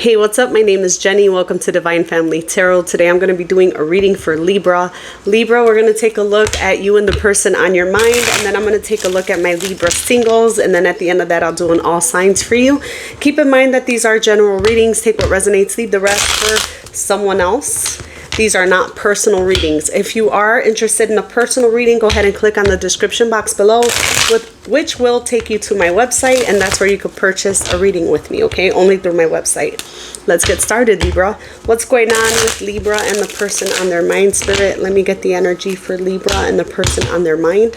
Hey, what's up? My name is Jenny. Welcome to Divine Family Tarot. Today I'm going to be doing a reading for Libra. Libra, we're going to take a look at you and the person on your mind, and then I'm going to take a look at my Libra singles, and then at the end of that I'll do an all signs for you. Keep in mind that these are general readings. Take what resonates, leave the rest for someone else. These are not personal readings. If you are interested in a personal reading, go ahead and click on the description box below, which will take you to my website, and that's where you can purchase a reading with me, okay? Only through my website. Let's get started, Libra. What's going on with Libra and the person on their mind, Spirit? Let me get the energy for Libra and the person on their mind.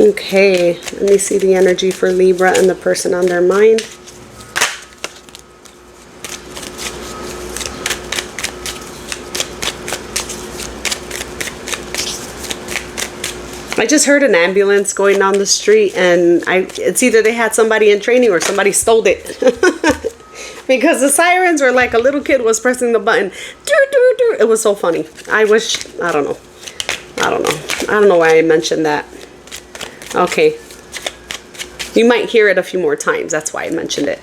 Okay, let me see the energy for Libra and the person on their mind. I just heard an ambulance going down the street, and it's either they had somebody in training or somebody stole it. Because the sirens were like a little kid was pressing the button. It was so funny. I don't know why I mentioned that. Okay. You might hear it a few more times. That's why I mentioned it.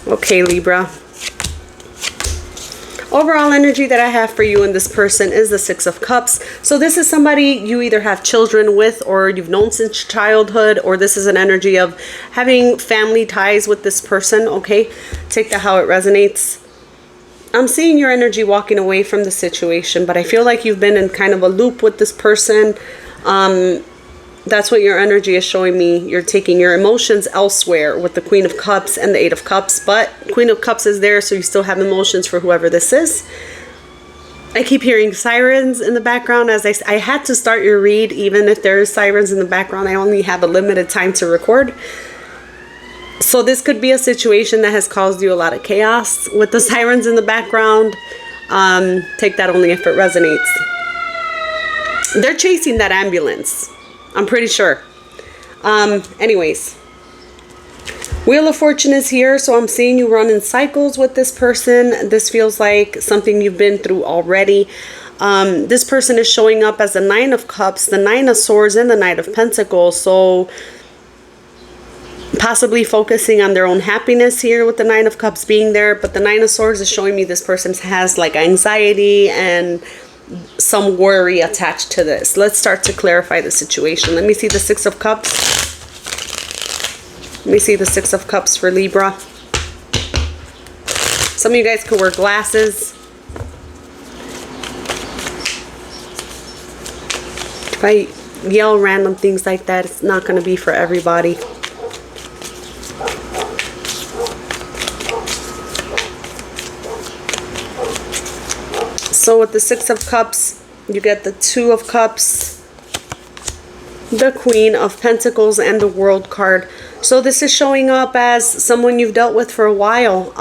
Okay, Libra. Overall energy that I have for you and this person is the Six of Cups. So this is somebody you either have children with or you've known since childhood, or this is an energy of having family ties with this person, okay? Take that how it resonates. I'm seeing your energy walking away from the situation, but I feel like you've been in kind of a loop with this person. That's what your energy is showing me. You're taking your emotions elsewhere with the Queen of Cups and the Eight of Cups, but Queen of Cups is there, so you still have emotions for whoever this is. I keep hearing sirens in the background as I had to start your read, even if there's sirens in the background. I only have a limited time to record. So this could be a situation that has caused you a lot of chaos with the sirens in the background. Take that only if it resonates. They're chasing that ambulance. I'm pretty sure. Anyways. Wheel of Fortune is here. So I'm seeing you run in cycles with this person. This feels like something you've been through already. This person is showing up as the Nine of Cups, the Nine of Swords, and the Knight of Pentacles. So possibly focusing on their own happiness here with the Nine of Cups being there, but the Nine of Swords is showing me this person has like anxiety and some worry attached to this. Let's start to clarify the situation. Let me see the Six of Cups. Let me see the Six of Cups for Libra. Some of you guys could wear glasses. If I yell random things like that, it's not going to be for everybody. So with the Six of Cups, you get the Two of Cups, the Queen of Pentacles, and the World card. So this is showing up as someone you've dealt with for a while.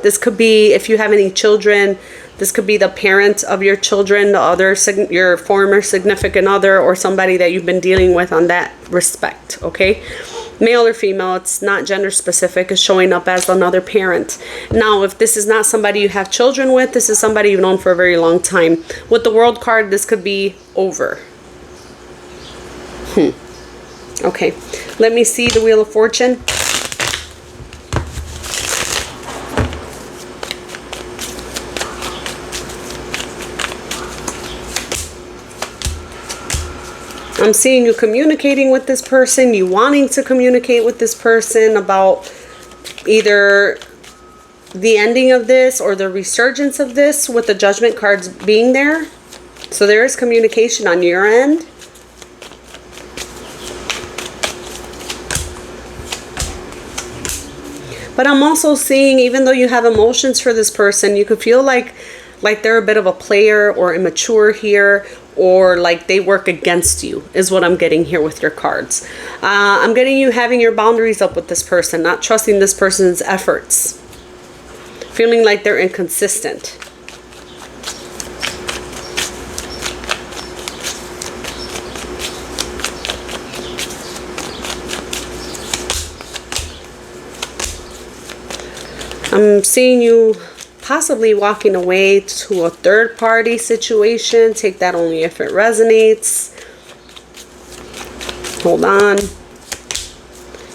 This could be, if you have any children, this could be the parent of your children, your former significant other, or somebody that you've been dealing with on that respect, okay? Male or female, it's not gender specific, is showing up as another parent. Now, if this is not somebody you have children with, this is somebody you've known for a very long time. With the World card, this could be over. Okay, let me see the Wheel of Fortune. I'm seeing you communicating with this person, you wanting to communicate with this person about either the ending of this or the resurgence of this, with the Judgment cards being there. So there is communication on your end. But I'm also seeing, even though you have emotions for this person, you could feel like they're a bit of a player or immature here, or like they work against you, is what I'm getting here with your cards. I'm getting you having your boundaries up with this person, not trusting this person's efforts, feeling like they're inconsistent. I'm seeing you possibly walking away to a third-party situation. Take that only if it resonates. Hold on.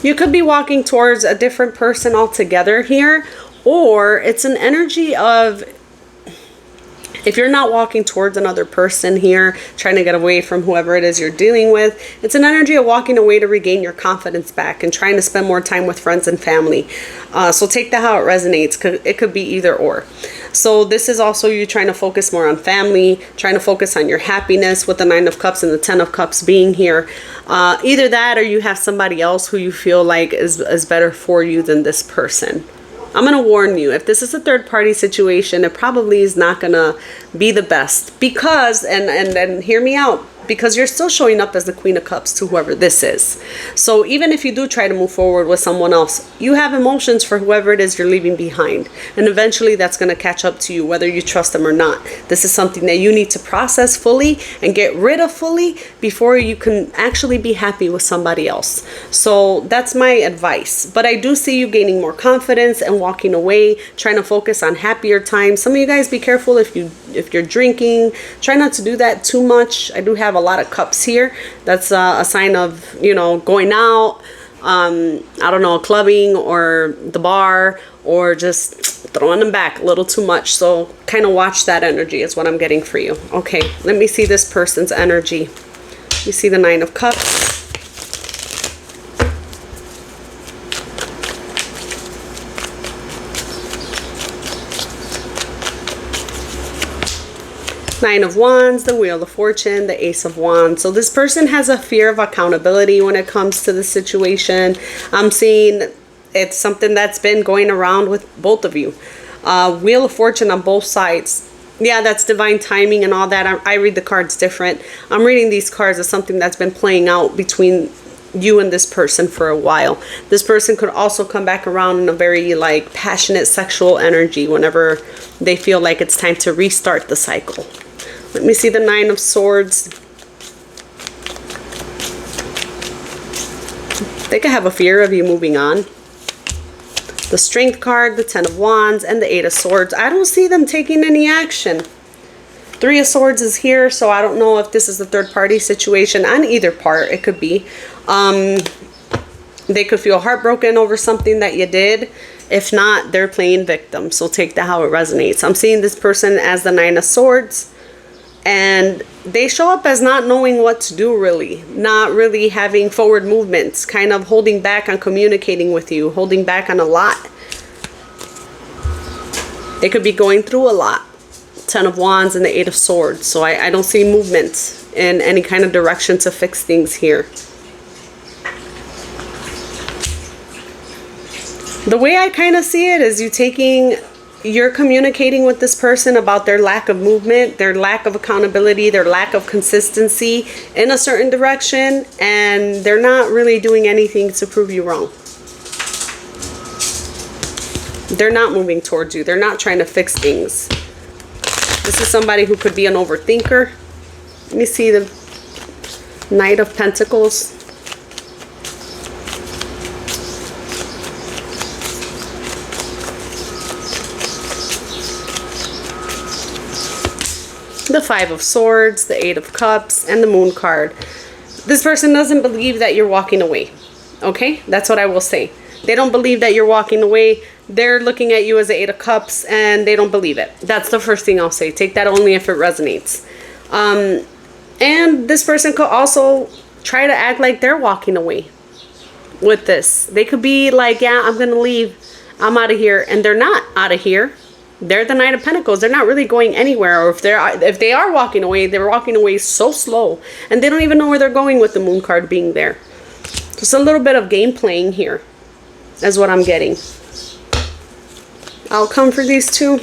You could be walking towards a different person altogether here, or it's an energy of, if you're not walking towards another person here, trying to get away from whoever it is you're dealing with, it's an energy of walking away to regain your confidence back and trying to spend more time with friends and family. So take that how it resonates, because it could be either or. So this is also you trying to focus more on family, trying to focus on your happiness with the 9 of Cups and the 10 of Cups being here. Either that, or you have somebody else who you feel like is better for you than this person. I'm going to warn you, if this is a third party situation, it probably is not going to be the best, because, and hear me out, because you're still showing up as the Queen of Cups to whoever this is. So even if you do try to move forward with someone else, you have emotions for whoever it is you're leaving behind. And eventually that's going to catch up to you, whether you trust them or not. This is something that you need to process fully and get rid of fully before you can actually be happy with somebody else. So that's my advice. But I do see you gaining more confidence and walking away, trying to focus on happier times. Some of you guys, be careful if you're drinking. Try not to do that too much. I do have a lot of cups here. That's a sign of, you know, going out, I don't know, clubbing or the bar, or just throwing them back a little too much. So kind of watch that energy is what I'm getting for you. Okay, let me see this person's energy. You see the 9 of Cups. Nine of Wands, the Wheel of Fortune, the Ace of Wands. So this person has a fear of accountability when it comes to the situation. I'm seeing it's something that's been going around with both of you. Wheel of Fortune on both sides. Yeah, that's divine timing and all that. I read the cards different. I'm reading these cards as something that's been playing out between you and this person for a while. This person could also come back around in a very like passionate sexual energy whenever they feel like it's time to restart the cycle. Let me see the 9 of Swords. They could have a fear of you moving on. The Strength card, the 10 of Wands, and the 8 of Swords. I don't see them taking any action. 3 of Swords is here, so I don't know if this is a third party situation on either part. It could be. They could feel heartbroken over something that you did. If not, they're playing victim. So take that how it resonates. I'm seeing this person as the 9 of Swords. And they show up as not knowing what to do, really. Not really having forward movements. Kind of holding back on communicating with you. Holding back on a lot. They could be going through a lot. 10 of Wands and the 8 of Swords. So I don't see movement in any kind of direction to fix things here. The way I kind of see it is you're communicating with this person about their lack of movement, their lack of accountability, their lack of consistency in a certain direction, and they're not really doing anything to prove you wrong. They're not moving towards you. They're not trying to fix things. This is somebody who could be an overthinker. Let me see the Knight of Pentacles. The 5 of Swords, the 8 of Cups, and the Moon card. This person doesn't believe that you're walking away. Okay? That's what I will say. They don't believe that you're walking away. They're looking at you as the 8 of Cups, and they don't believe it. That's the first thing I'll say. Take that only if it resonates. And this person could also try to act like they're walking away with this. They could be like, yeah, I'm going to leave. I'm out of here. And they're not out of here. They're the Knight of Pentacles. They're not really going anywhere. Or if they are walking away, they're walking away so slow. And they don't even know where they're going with the Moon card being there. Just a little bit of game playing here is what I'm getting. Outcome for these two.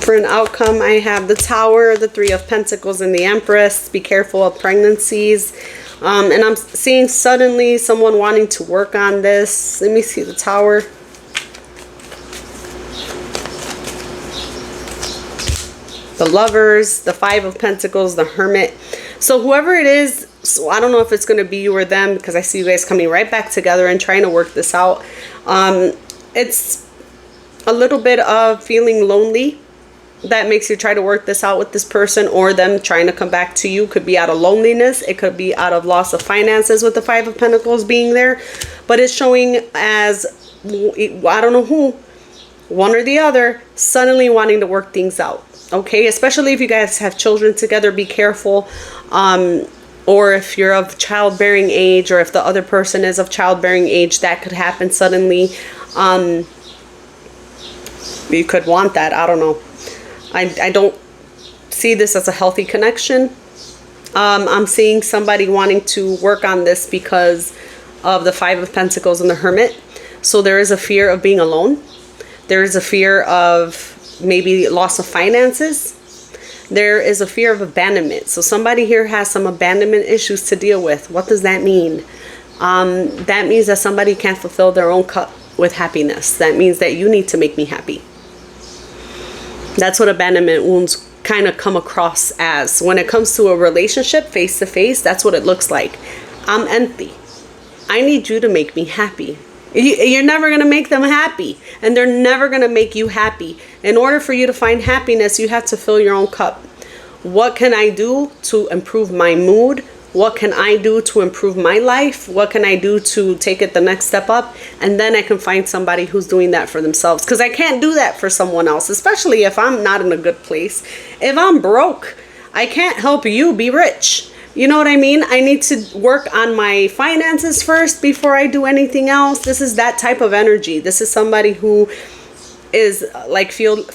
For an outcome, I have the Tower, the 3 of Pentacles, and the Empress. Be careful of pregnancies. And I'm seeing suddenly someone wanting to work on this. Let me see the Tower. The Lovers, the 5 of Pentacles, the Hermit. So whoever it is, so I don't know if it's going to be you or them, because I see you guys coming right back together and trying to work this out. It's a little bit of feeling lonely that makes you try to work this out with this person, or them trying to come back to you. Could be out of loneliness. It could be out of loss of finances with the Five of Pentacles being there. But it's showing as, I don't know who, one or the other, suddenly wanting to work things out. Okay, especially if you guys have children together, be careful. Or if you're of childbearing age, or if the other person is of childbearing age, that could happen suddenly. You could want that. I don't know. I don't see this as a healthy connection. I'm seeing somebody wanting to work on this because of the Five of Pentacles and the Hermit. So there is a fear of being alone. There is a fear of maybe loss of finances. There is a fear of abandonment. So somebody here has some abandonment issues to deal with. What does that mean? That means that somebody can't fulfill their own cup with happiness. That means that you need to make me happy. That's what abandonment wounds kind of come across as. When it comes to a relationship face to face, that's what it looks like. I'm empty. I need you to make me happy. You're never going to make them happy, and they're never going to make you happy. In order for you to find happiness, you have to fill your own cup. What can I do to improve my mood? What can I do to improve my life? What can I do to take it the next step up? And then I can find somebody who's doing that for themselves. Because I can't do that for someone else, especially if I'm not in a good place. If I'm broke, I can't help you be rich. You know what I mean? I need to work on my finances first before I do anything else. This is that type of energy. This is somebody who is like feels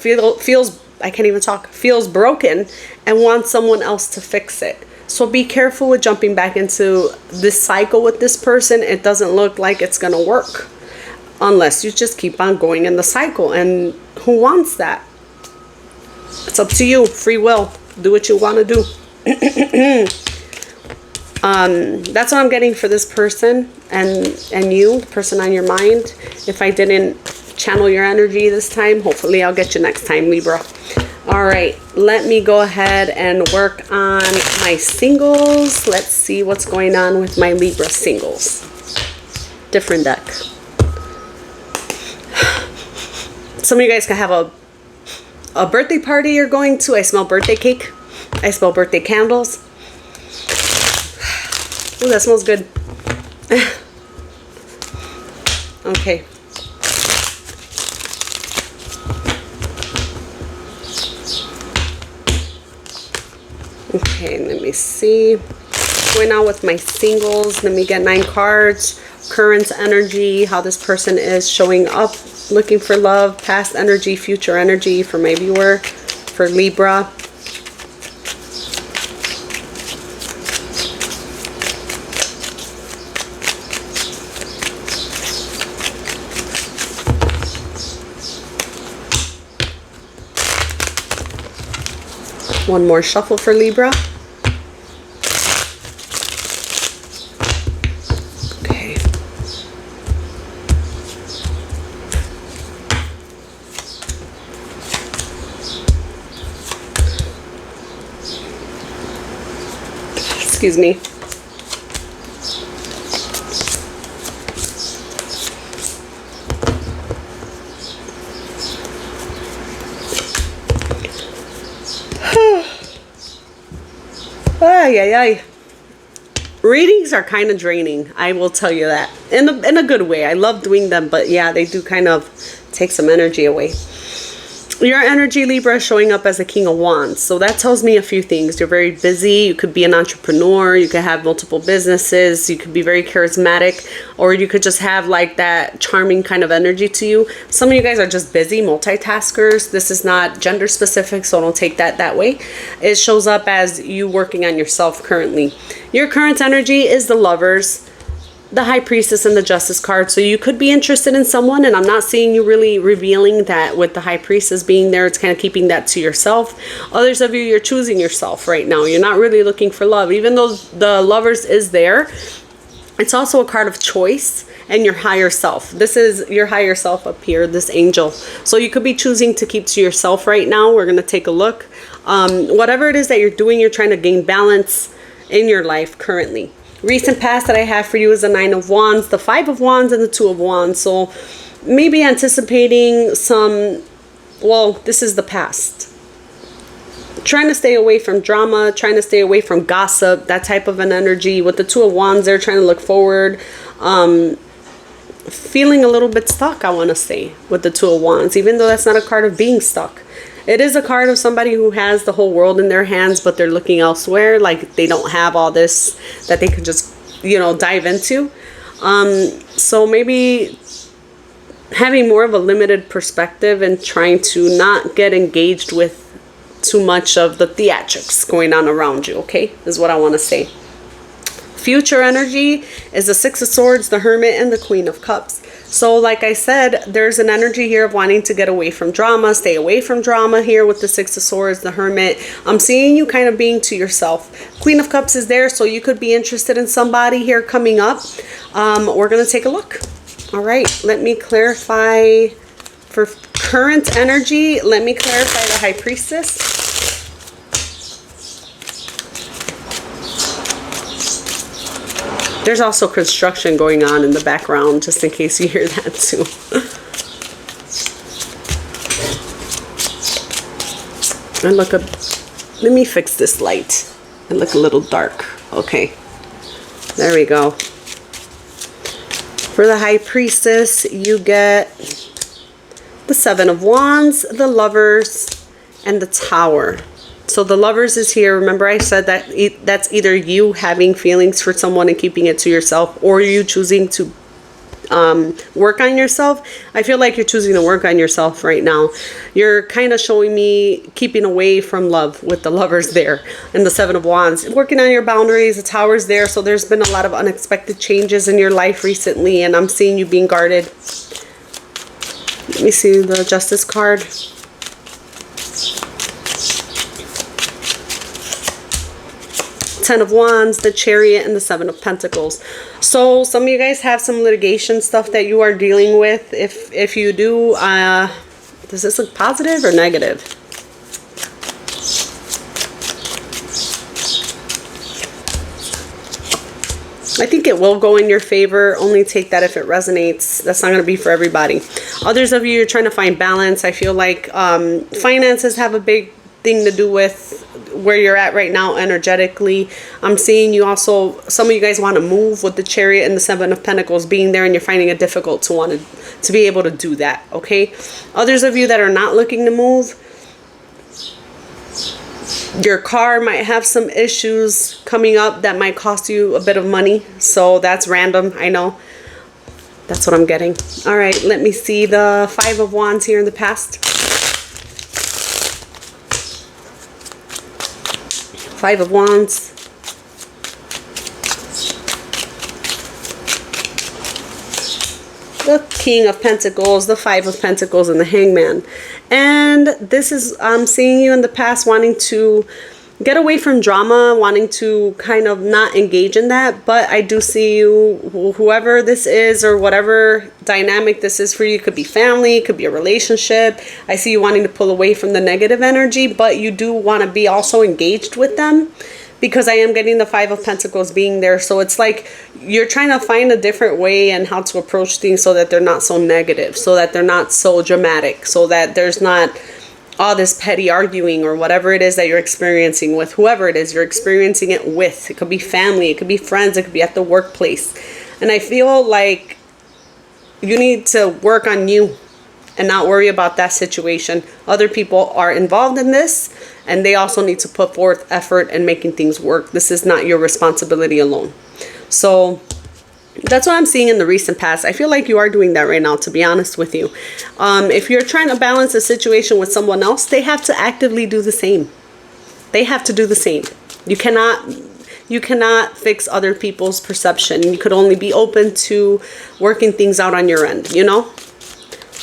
I can't even talk, feels broken and wants someone else to fix it. So be careful with jumping back into this cycle with this person. It doesn't look like it's going to work unless you just keep on going in the cycle. And who wants that? It's up to you. Free will. Do what you want to do. That's what I'm getting for this person and you, the person on your mind. If I didn't channel your energy this time, hopefully I'll get you next time, Libra. All right, let me go ahead and work on my singles. Let's see what's going on with my Libra singles. Different deck. Some of you guys can have a birthday party you're going to. I smell birthday cake. I smell birthday candles. Ooh, that smells good. Okay. Okay, let me see. What's going on with my singles? Let me get 9 cards. Current energy, how this person is showing up, looking for love, past energy, future energy for my viewer, for Libra. One more shuffle for Libra. Okay. Excuse me. Ay, ay, ay. Readings are kind of draining, I will tell you that. In a good way. I love doing them, but yeah, they do kind of take some energy away. Your energy, Libra, is showing up as a King of Wands. So that tells me a few things. You're very busy. You could be an entrepreneur. You could have multiple businesses. You could be very charismatic. Or you could just have like that charming kind of energy to you. Some of you guys are just busy multitaskers. This is not gender specific, so don't take that way. It shows up as you working on yourself currently. Your current energy is the Lovers, the High Priestess, and the Justice card. So you could be interested in someone, and I'm not seeing you really revealing that with the High Priestess being there. It's kind of keeping that to yourself. Others of you, you're choosing yourself right now. You're not really looking for love. Even though the Lovers is there, it's also a card of choice and your higher self. This is your higher self up here, this angel. So you could be choosing to keep to yourself right now. We're going to take a look. Whatever it is that you're doing, you're trying to gain balance. in your life currently. Recent past that I have for you is the 9 of Wands, the 5 of Wands, and the 2 of Wands. So maybe anticipating some, well, this is the past. Trying to stay away from drama, trying to stay away from gossip, that type of an energy. With the 2 of Wands, they're trying to look forward. Feeling a little bit stuck, I want to say, with the 2 of Wands, even though that's not a card of being stuck. It is a card of somebody who has the whole world in their hands, but they're looking elsewhere. Like they don't have all this that they could just, you know, dive into. So maybe having more of a limited perspective and trying to not get engaged with too much of the theatrics going on around you, okay, is what I want to say. Future energy is the 6 of Swords, the Hermit, and the Queen of Cups. So like I said, there's an energy here of wanting to get away from drama, stay away from drama here with the 6 of Swords, the Hermit. I'm seeing you kind of being to yourself. Queen of Cups is there, so you could be interested in somebody here coming up. We're going to take a look. All right, let me clarify for current energy. Let me clarify the High Priestess. There's also construction going on in the background, just in case you hear that too. And look up, let me fix this light. It look a little dark. Okay, there we go. For the High Priestess, you get the 7 of Wands, the Lovers, and the Tower. So the Lovers is here. Remember I said that that's either you having feelings for someone and keeping it to yourself, or you choosing to work on yourself. I feel like you're choosing to work on yourself right now. You're kind of showing me keeping away from love with the Lovers there. And the 7 of Wands, working on your boundaries. The Tower's there. So there's been a lot of unexpected changes in your life recently, and I'm seeing you being guarded. Let me see the Justice card. 10 of Wands, the Chariot, and the 7 of Pentacles. So some of you guys have some litigation stuff that you are dealing with. If you do, does this look positive or negative? I think it will go in your favor. Only take that if it resonates. That's not going to be for everybody. Others of you are trying to find balance. I feel like finances have a big thing to do with where you're at right now energetically. I'm seeing you also, some of you guys want to move with the Chariot and the 7 of Pentacles being there, and you're finding it difficult to be able to do that, okay? Others of you that are not looking to move, your car might have some issues coming up that might cost you a bit of money. So that's random, I know. That's what I'm getting. All right, let me see the 5 of Wands here in the past. 5 of Wands. The King of Pentacles, the 5 of Pentacles, and the Hangman. And this is, I'm seeing you in the past wanting to get away from drama, wanting to kind of not engage in that. But I do see you, whoever this is or whatever dynamic this is for you, could be family, it could be a relationship. I see you wanting to pull away from the negative energy, but you do want to be also engaged with them, because I am getting the 5 of Pentacles being there. So it's like you're trying to find a different way and how to approach things so that they're not so negative, so that they're not so dramatic, so that there's not all this petty arguing or whatever it is that you're experiencing with whoever it is you're experiencing it with. It could be family, it could be friends, it could be at the workplace. And I feel like you need to work on you and not worry about that situation. Other people are involved in this, and they also need to put forth effort in making things work. This is not your responsibility alone. So that's what I'm seeing in the recent past. I feel like you are doing that right now, to be honest with you. If you're trying to balance a situation with someone else, they have to actively do the same. They have to do the same. You cannot fix other people's perception. You could only be open to working things out on your end, you know?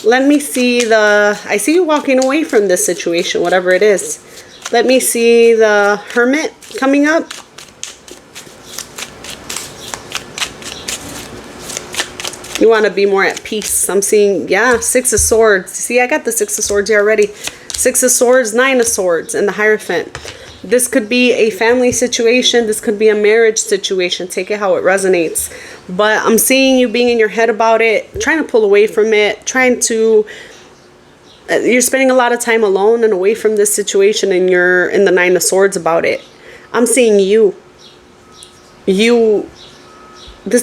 Let me see I see you walking away from this situation, whatever it is. Let me see the Hermit coming up. You want to be more at peace. I'm seeing, yeah, 6 of Swords. See, I got the 6 of Swords here already. 6 of Swords, 9 of Swords, and the Hierophant. This could be a family situation. This could be a marriage situation. Take it how it resonates. But I'm seeing you being in your head about it, trying to pull away from it, trying to... You're spending a lot of time alone and away from this situation, and you're in the Nine of Swords about it. I'm seeing you.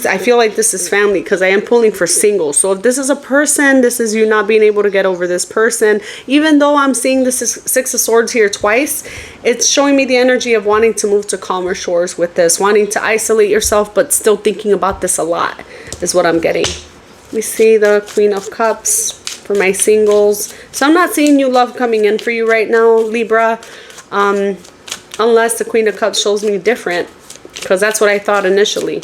I feel like this is family, because I am pulling for singles. So if this is a person, this is you not being able to get over this person. Even though I'm seeing this is Six of Swords here twice, it's showing me the energy of wanting to move to calmer shores with this, wanting to isolate yourself, but still thinking about this a lot is what I'm getting. We see the Queen of Cups for my singles. So I'm not seeing new love coming in for you right now, Libra, unless the Queen of Cups shows me different, because that's what I thought initially.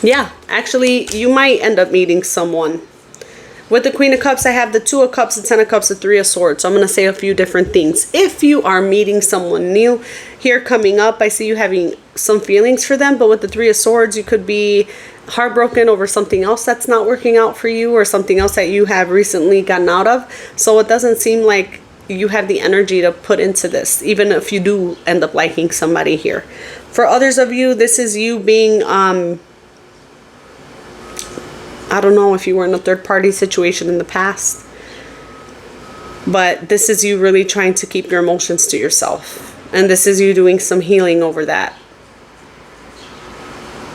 Yeah, actually, you might end up meeting someone. With the Queen of Cups, I have the Two of Cups, the Ten of Cups, the Three of Swords. So I'm going to say a few different things. If you are meeting someone new here coming up, I see you having some feelings for them. But with the Three of Swords, you could be heartbroken over something else that's not working out for you, or something else that you have recently gotten out of. So it doesn't seem like you have the energy to put into this, even if you do end up liking somebody here. For others of you, this is you being... I don't know if you were in a third-party situation in the past, but this is you really trying to keep your emotions to yourself. And this is you doing some healing over that.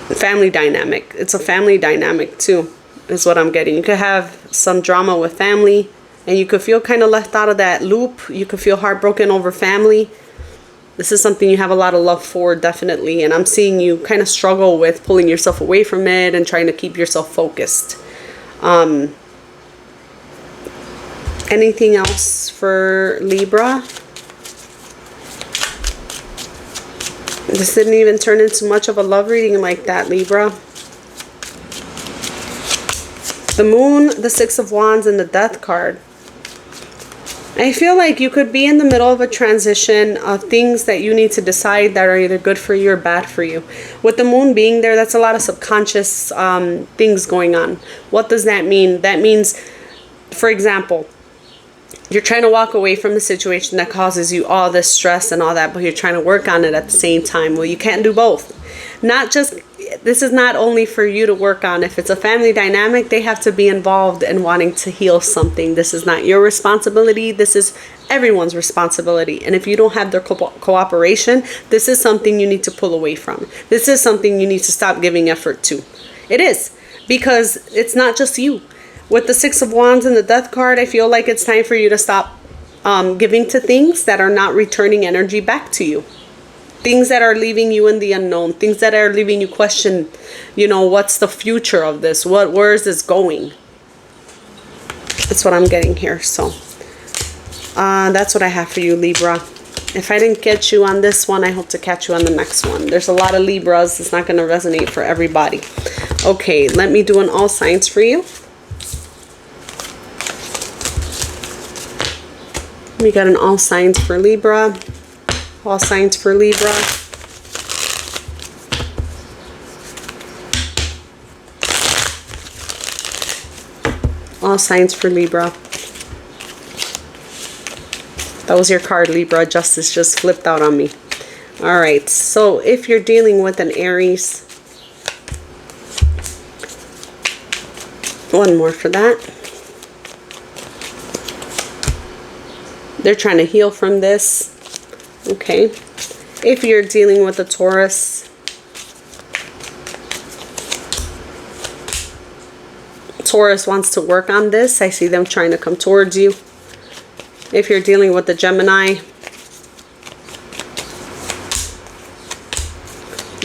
Family dynamic. It's a family dynamic too, is what I'm getting. You could have some drama with family, and you could feel kind of left out of that loop. You could feel heartbroken over family. This is something you have a lot of love for, definitely. And I'm seeing you kind of struggle with pulling yourself away from it and trying to keep yourself focused. Anything else for Libra? This didn't even turn into much of a love reading like that, Libra. The Moon, the Six of Wands, and the Death card. I feel like you could be in the middle of a transition of things that you need to decide that are either good for you or bad for you. With the Moon being there, that's a lot of subconscious things going on. What does that mean? That means, for example, you're trying to walk away from the situation that causes you all this stress and all that, but you're trying to work on it at the same time. Well, you can't do both. This is not only for you to work on. If it's a family dynamic, they have to be involved in wanting to heal something. This is not your responsibility. This is everyone's responsibility. And if you don't have their cooperation, this is something you need to pull away from. This is something you need to stop giving effort to. It is, because it's not just you. With the Six of Wands and the Death card, I feel like it's time for you to stop giving to things that are not returning energy back to you. Things that are leaving you in the unknown. Things that are leaving you question, what's the future of this? Where is this going? That's what I'm getting here. So that's what I have for you, Libra. If I didn't get you on this one, I hope to catch you on the next one. There's a lot of Libras. It's not going to resonate for everybody. Okay, let me do an all signs for you. We got an all signs for Libra. All signs for Libra. All signs for Libra. That was your card, Libra. Justice just flipped out on me. All right. So if you're dealing with an Aries, one more for that. They're trying to heal from this. Okay. If you're dealing with a Taurus, Taurus wants to work on this. I see them trying to come towards you. If you're dealing with a Gemini,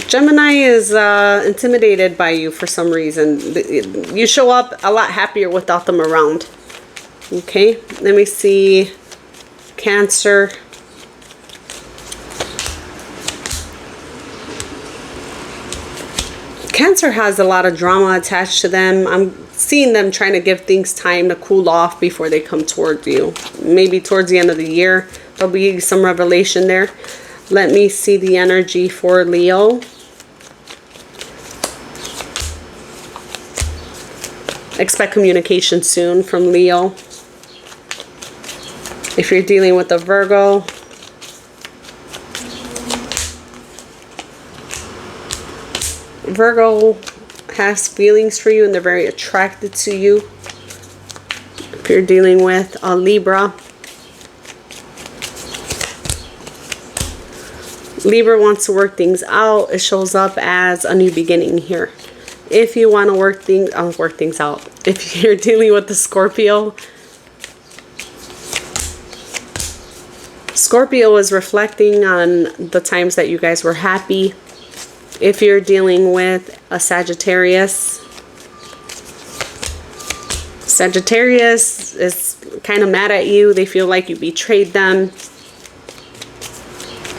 Gemini is intimidated by you for some reason. You show up a lot happier without them around. Okay. Let me see. Cancer. Cancer has a lot of drama attached to them. I'm seeing them trying to give things time to cool off before they come towards you. Maybe towards the end of the year, there'll be some revelation there. Let me see the energy for Leo. Expect communication soon from Leo. If you're dealing with a Virgo, Virgo has feelings for you and they're very attracted to you. If you're dealing with a Libra. Libra wants to work things out. It shows up as a new beginning here. If you want to work things out. If you're dealing with the Scorpio, Scorpio is reflecting on the times that you guys were happy. If you're dealing with a Sagittarius, Sagittarius is kind of mad at you. They feel like you betrayed them.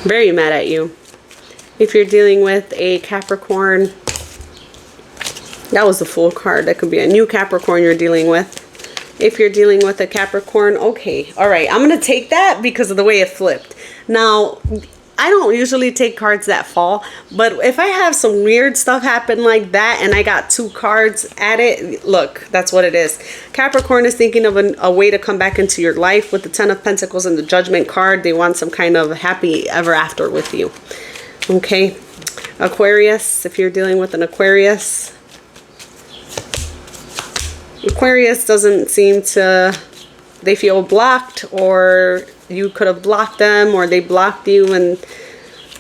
Very mad at you. If you're dealing with a Capricorn, that was the Fool card. That could be a new Capricorn you're dealing with. If you're dealing with a Capricorn, okay. All right, I'm going to take that because of the way it flipped. Now, I don't usually take cards that fall, but if I have some weird stuff happen like that and I got 2 cards at it, look, that's what it is. Capricorn is thinking of a way to come back into your life with the 10 of Pentacles and the Judgment card. They want some kind of happy ever after with you. Okay. Aquarius, if you're dealing with an Aquarius. Aquarius doesn't seem to, they feel blocked, or you could have blocked them, or they blocked you and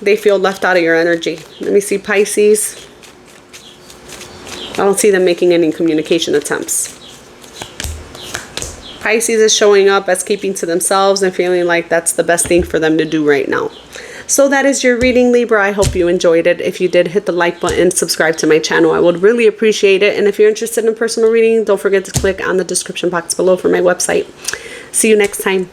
they feel left out of your energy. Let me see Pisces. I don't see them making any communication attempts. Pisces is showing up as keeping to themselves and feeling like that's the best thing for them to do right now. So that is your reading, Libra. I hope you enjoyed it. If you did, hit the like button, subscribe to my channel. I would really appreciate it. And if you're interested in personal reading, don't forget to click on the description box below for my website. See you next time.